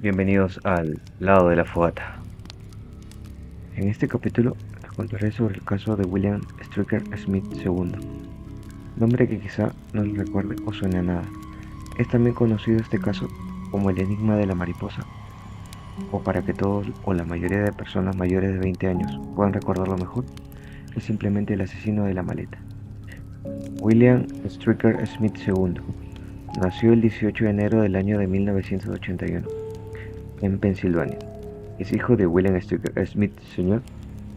Bienvenidos al lado de la fogata. En este capítulo les contaré sobre el caso de William Stricker Smith II, nombre que quizá no le recuerde o suene a nada. Es también conocido este caso como el enigma de la mariposa, o para que todos o la mayoría de personas mayores de 20 años puedan recordarlo mejor, es simplemente el asesino de la maleta. William Stricker Smith II nació el 18 de enero del año de 1981 en Pensilvania. Es hijo de William Stricker Smith Sr.,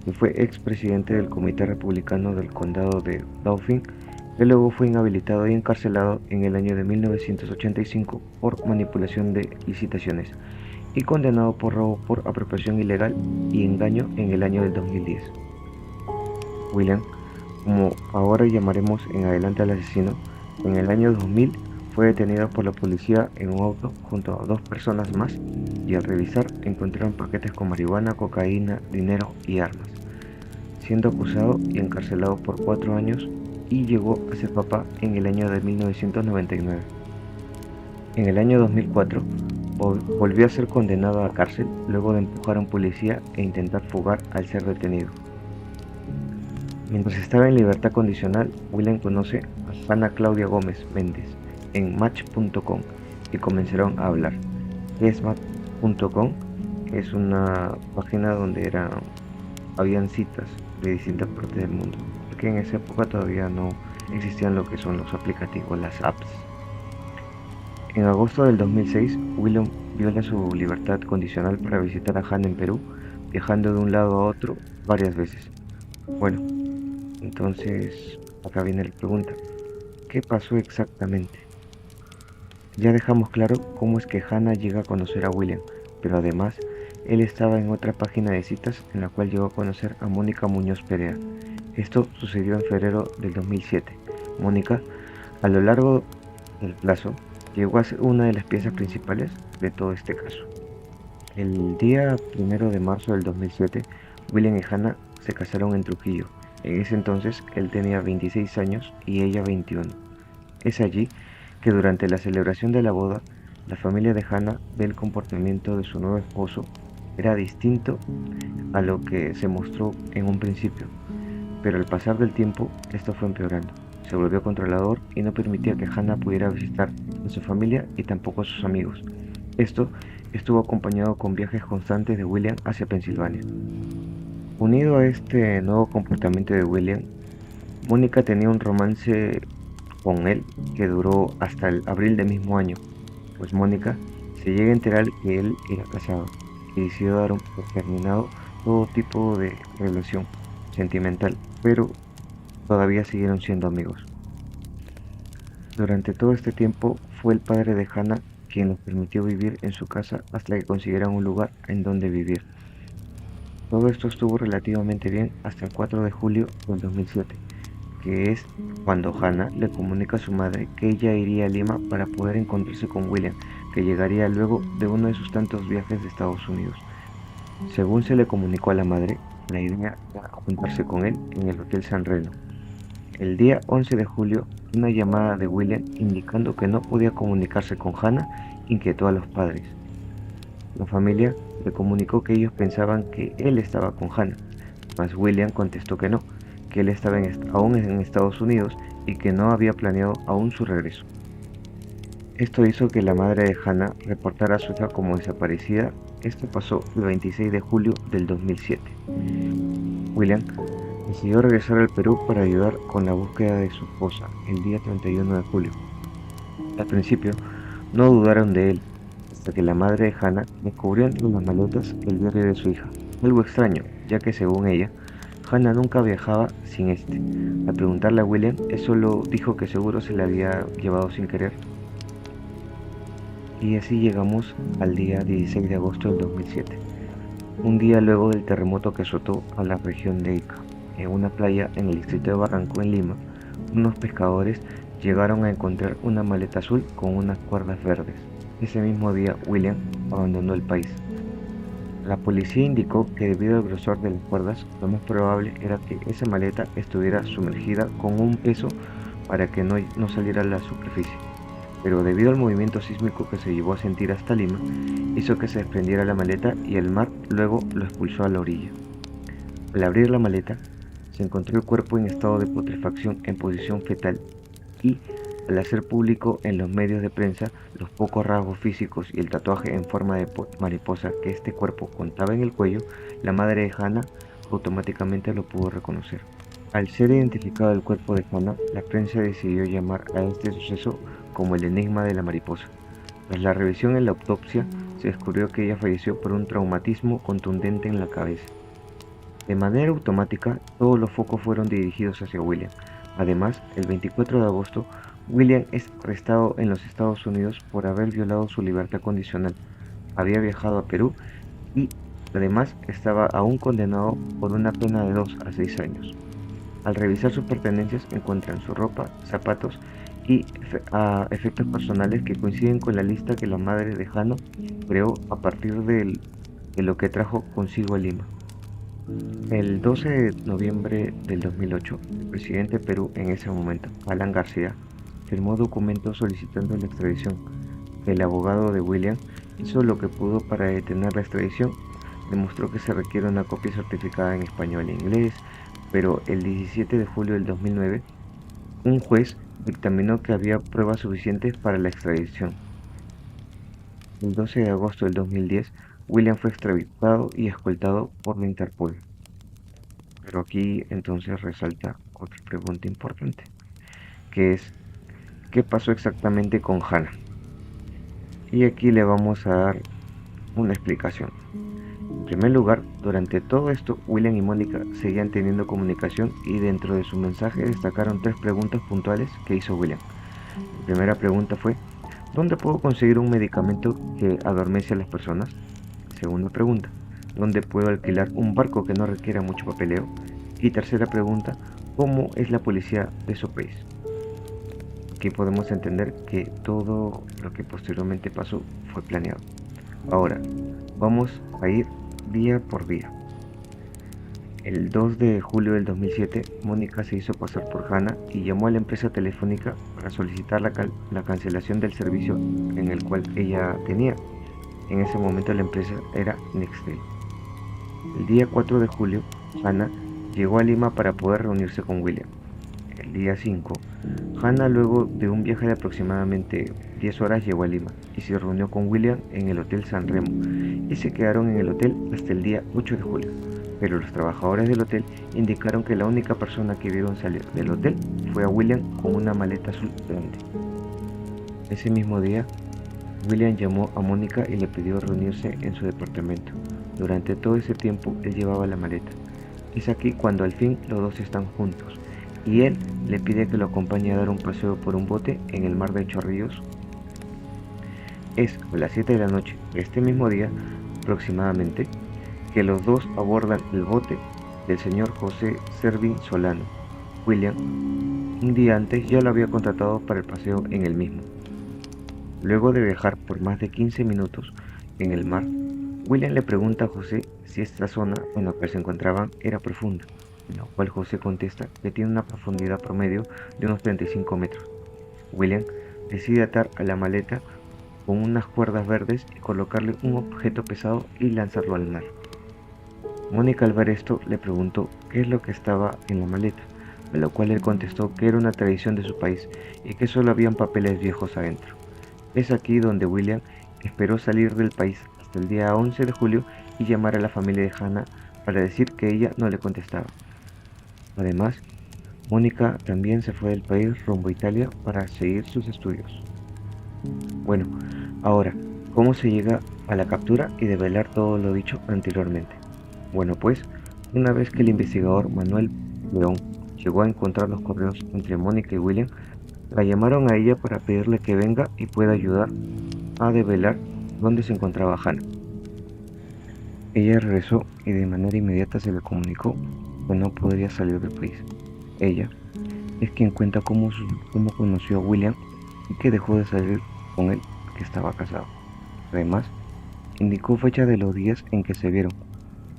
que fue expresidente del Comité Republicano del Condado de Dauphin, que luego fue inhabilitado y encarcelado en el año de 1985 por manipulación de licitaciones y condenado por robo por apropiación ilegal y engaño en el año del 2010. William, como ahora llamaremos en adelante al asesino, en el año 2000 fue detenido por la policía en un auto junto a dos personas más y al revisar encontraron paquetes con marihuana, cocaína, dinero y armas, siendo acusado y encarcelado por 4 años y llegó a ser papá en el año de 1999. En el año 2004 volvió a ser condenado a cárcel luego de empujar a un policía e intentar fugar al ser detenido. Mientras estaba en libertad condicional, William conoce a Hannah Claudia Gómez Méndez en Match.com y comenzaron a hablar. ¿Qué es Match.com? Es una página donde habían citas de distintas partes del mundo, porque en esa época todavía no existían lo que son los aplicativos, las apps. En agosto del 2006, William viola su libertad condicional para visitar a Hannah en Perú, viajando de un lado a otro varias veces. Bueno, entonces acá viene la pregunta, ¿qué pasó exactamente? Ya dejamos claro cómo es que Hannah llega a conocer a William, pero además él estaba en otra página de citas en la cual llegó a conocer a Mónica Muñoz Perea. Esto sucedió en febrero del 2007. Mónica, a lo largo del plazo, llegó a ser una de las piezas principales de todo este caso. El día 1 de marzo del 2007, William y Hannah se casaron en Trujillo. En ese entonces él tenía 26 años y ella 21. Es allí que durante la celebración de la boda, la familia de Hannah ve el comportamiento de su nuevo esposo era distinto a lo que se mostró en un principio, pero al pasar del tiempo esto fue empeorando. Se volvió controlador y no permitía que Hannah pudiera visitar a su familia y tampoco a sus amigos. Esto estuvo acompañado con viajes constantes de William hacia Pensilvania. Unido a este nuevo comportamiento de William, Mónica tenía un romance con él que duró hasta el abril del mismo año, pues Mónica se llega a enterar que él era casado y decidió dar por terminado todo tipo de relación sentimental, pero todavía siguieron siendo amigos. Durante todo este tiempo fue el padre de Hannah quien les permitió vivir en su casa hasta que consiguieran un lugar en donde vivir. Todo esto estuvo relativamente bien hasta el 4 de julio del 2007, que es cuando Hannah le comunica a su madre que ella iría a Lima para poder encontrarse con William, que llegaría luego de uno de sus tantos viajes de Estados Unidos. Según se le comunicó a la madre, la idea era juntarse con él en el Hotel San Reno. El día 11 de julio, una llamada de William indicando que no podía comunicarse con Hannah inquietó a los padres. La familia le comunicó que ellos pensaban que él estaba con Hannah, mas William contestó que no, que él estaba aún en Estados Unidos y que no había planeado aún su regreso. Esto hizo que la madre de Hannah reportara a su hija como desaparecida. Esto pasó el 26 de julio del 2007. William decidió regresar al Perú para ayudar con la búsqueda de su esposa el día 31 de julio. Al principio no dudaron de él, hasta que la madre de Hannah descubrió en las maletas el diario de su hija. Algo extraño, ya que según ella, Hannah nunca viajaba sin este. Al preguntarle a William, él solo dijo que seguro se le había llevado sin querer. Y así llegamos al día 16 de agosto del 2007, un día luego del terremoto que azotó a la región de Ica. En una playa en el distrito de Barranco, en Lima, unos pescadores llegaron a encontrar una maleta azul con unas cuerdas verdes. Ese mismo día, William abandonó el país. La policía indicó que debido al grosor de las cuerdas, lo más probable era que esa maleta estuviera sumergida con un peso para que no saliera a la superficie. pero debido al movimiento sísmico que se llevó a sentir hasta Lima, hizo que se desprendiera la maleta y el mar luego lo expulsó a la orilla. Al abrir la maleta, se encontró el cuerpo en estado de putrefacción en posición fetal y, al hacer público en los medios de prensa los pocos rasgos físicos y el tatuaje en forma de mariposa que este cuerpo contaba en el cuello, la madre de Hannah automáticamente lo pudo reconocer. Al ser identificado el cuerpo de Hannah, la prensa decidió llamar a este suceso como el enigma de la mariposa. Tras la revisión en la autopsia, se descubrió que ella falleció por un traumatismo contundente en la cabeza. De manera automática, todos los focos fueron dirigidos hacia William. Además, el 24 de agosto, William es arrestado en los Estados Unidos por haber violado su libertad condicional. Había viajado a Perú y, además, estaba aún condenado por una pena de 2 a 6 años. Al revisar sus pertenencias, encuentran su ropa, zapatos y efectos personales que coinciden con la lista que la madre de Hannah creó a partir de lo que trajo consigo a Lima. El 12 de noviembre del 2008, el presidente de Perú en ese momento, Alan García, firmó documentos solicitando la extradición. El abogado de William hizo lo que pudo para detener la extradición, demostró que se requiere una copia certificada en español e inglés, pero el 17 de julio del 2009, un juez dictaminó que había pruebas suficientes para la extradición. El 12 de agosto del 2010, William fue extraditado y escoltado por la Interpol. Pero aquí entonces resalta otra pregunta importante, que es, ¿qué pasó exactamente con Hannah? Y aquí le vamos a dar una explicación. En primer lugar, durante todo esto, William y Mónica seguían teniendo comunicación y dentro de su mensaje destacaron 3 preguntas puntuales que hizo William. La primera pregunta fue, ¿dónde puedo conseguir un medicamento que adormece a las personas? Segunda pregunta, ¿dónde puedo alquilar un barco que no requiera mucho papeleo? Y tercera pregunta, ¿cómo es la policía de su país? Aquí podemos entender que todo lo que posteriormente pasó fue planeado. Ahora, vamos a ir día por día. El 2 de julio del 2007, Mónica se hizo pasar por Hannah y llamó a la empresa telefónica para solicitar la cancelación del servicio en el cual ella tenía. En ese momento la empresa era Nextel. El día 4 de julio, Hannah llegó a Lima para poder reunirse con William. El día 5, Hannah, luego de un viaje de aproximadamente 10 horas, llegó a Lima y se reunió con William en el Hotel San Remo y se quedaron en el hotel hasta el día 8 de julio. Pero los trabajadores del hotel indicaron que la única persona que vieron salir del hotel fue a William con una maleta azul grande. Ese mismo día, William llamó a Mónica y le pidió reunirse en su departamento. Durante todo ese tiempo él llevaba la maleta. Es aquí cuando al fin los dos están juntos y él le pide que lo acompañe a dar un paseo por un bote en el mar de Chorrillos. Es a las 7 de la noche de este mismo día, aproximadamente, que los dos abordan el bote del señor José Servín Solano. William, un día antes, ya lo había contratado para el paseo en el mismo. Luego de viajar por más de 15 minutos en el mar, William le pregunta a José si esta zona en la que se encontraban era profunda, en lo cual José contesta que tiene una profundidad promedio de unos 35 metros. William decide atar a la maleta con unas cuerdas verdes y colocarle un objeto pesado y lanzarlo al mar. Mónica, al ver esto, le preguntó qué es lo que estaba en la maleta, a lo cual él contestó que era una tradición de su país y que solo habían papeles viejos adentro. Es aquí donde William esperó salir del país hasta el día 11 de julio y llamar a la familia de Hannah para decir que ella no le contestaba. Además, Mónica también se fue del país rumbo a Italia para seguir sus estudios. Bueno, ahora, ¿cómo se llega a la captura y develar todo lo dicho anteriormente? Bueno, pues, una vez que el investigador Manuel León llegó a encontrar los correos entre Mónica y William, la llamaron a ella para pedirle que venga y pueda ayudar a develar dónde se encontraba Hannah. Ella regresó y de manera inmediata se le comunicó que no podría salir del país. Ella es quien cuenta cómo conoció a William y que dejó de salir con él, que estaba casado. Además, indicó fecha de los días en que se vieron,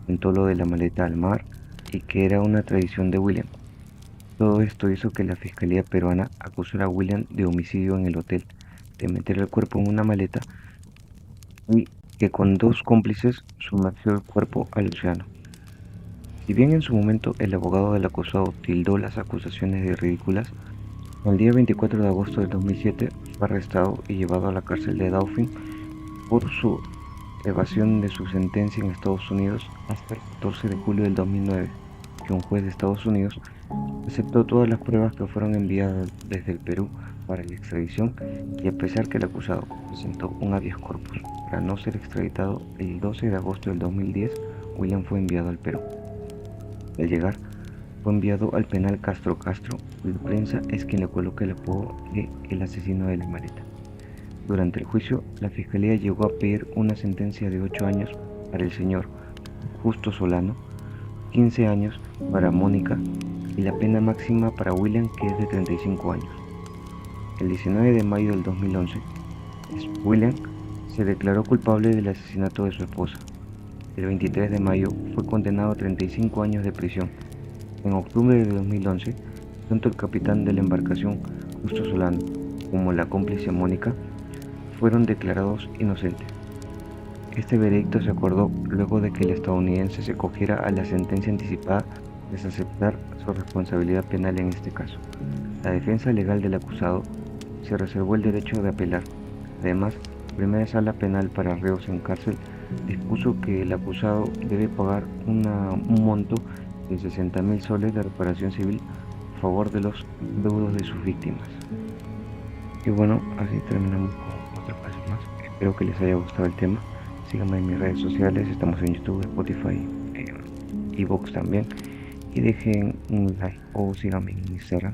contó lo de la maleta al mar y que era una tradición de William. Todo esto hizo que la Fiscalía peruana acusara a William de homicidio en el hotel, de meter el cuerpo en una maleta y que con dos cómplices sumergió el cuerpo al océano. Si bien en su momento el abogado del acusado tildó las acusaciones de ridículas, el día 24 de agosto de 2007 fue arrestado y llevado a la cárcel de Dauphin por su evasión de su sentencia en Estados Unidos hasta el 14 de julio del 2009, que un juez de Estados Unidos aceptó todas las pruebas que fueron enviadas desde el Perú para la extradición y a pesar que el acusado presentó un habeas corpus para no ser extraditado el 12 de agosto del 2010, William fue enviado al Perú. Al llegar, fue enviado al penal Castro Castro y la prensa es quien le coloca el apodo de el asesino de la maleta. Durante el juicio, la fiscalía llegó a pedir una sentencia de 8 años para el señor Justo Solano, 15 años para Mónica y la pena máxima para William, que es de 35 años. El 19 de mayo del 2011, William se declaró culpable del asesinato de su esposa. El 23 de mayo fue condenado a 35 años de prisión. En octubre de 2011, tanto el capitán de la embarcación, Justo Solano, como la cómplice Mónica, fueron declarados inocentes. Este veredicto se acordó luego de que el estadounidense se acogiera a la sentencia anticipada tras aceptar su responsabilidad penal en este caso. La defensa legal del acusado se reservó el derecho de apelar. Además, la primera sala penal para reos en cárcel dispuso que el acusado debe pagar un monto de 60.000 soles de reparación civil a favor de los deudos de sus víctimas. Y bueno, así terminamos con otro caso más. Espero que les haya gustado el tema. Síganme en mis redes sociales, estamos en YouTube, Spotify, iVoox también. Y dejen un like o síganme en Instagram.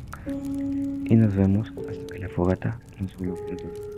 Y nos vemos hasta que la fogata nos vuelva a